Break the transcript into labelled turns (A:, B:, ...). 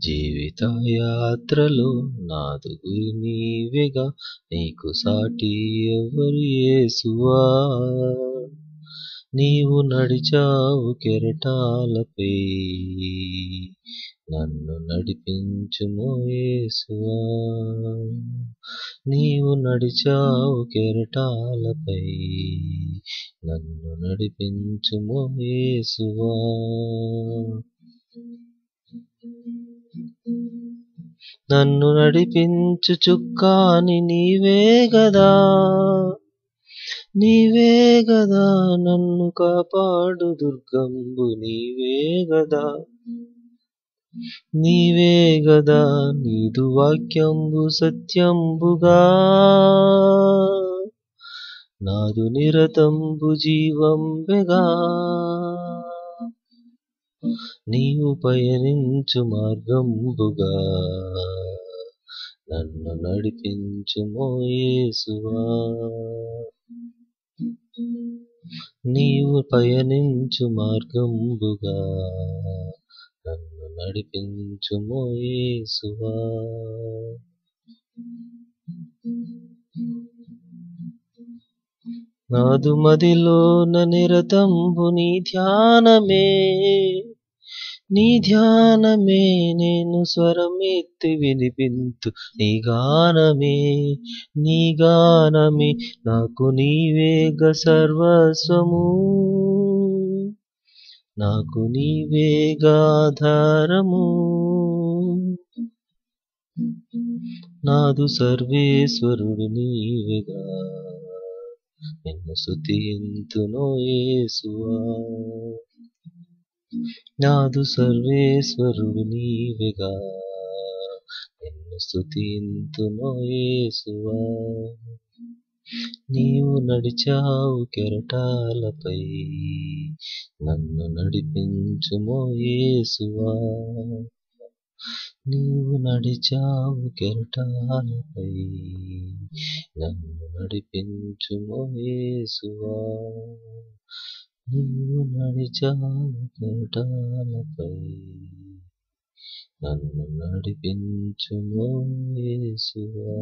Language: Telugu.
A: జీవిత యాత్రలో నాదు గురి నీవేగా, నీకు సాటి ఎవరు యేసువా. నీవు నడిచావు కెరటాలపై, నన్ను నడిపించుము యేసువా. నీవు నడిచావు కెరటాలపై, నన్ను నడిపించుము యేసువా. నన్ను నడిపించు చుక్కాని నీవే గదా, నీవే గదా. నన్ను కాపాడు దుర్గంబు నీవే గదా, నీవే గదా. నీదు వాక్యంబు సత్యంబుగా, నాదు నిరతంబు జీవంబెగా. నీవు పయనించు మార్గంబుగా, నన్ను నడిపించుమో యేసువా. నీవు పయనించు మార్గంబుగా, నన్ను నడిపించుమో యేసువా. నాదు మదిలోన నిరతంబు నీ ధ్యానమే, నీ ధ్యానమే. నేను స్వరమెత్తి వినిపింతు నీ గానమే, నీ గానమే. నాకు నీవేగ సర్వస్వము, నాకు నీవేగాధారము. నాదు సర్వేశ్వరుడు నీవేగా, నిన్ను స్తుతింతును యేసువా. నాదు సర్వేశ్వరుడు నీవేగా, నిన్ను స్తుతింతును యేసువా. నీవు నడిచావు కెరటాలపై, నన్ను నడిపించుమో యేసువా. నీవు నడిచావు కెరటాలపై, నన్ను నడిపించుమో యేసువా. నీవు నడిచావు కెరటాలపై, నన్ను నడిపించుమో యేసువా.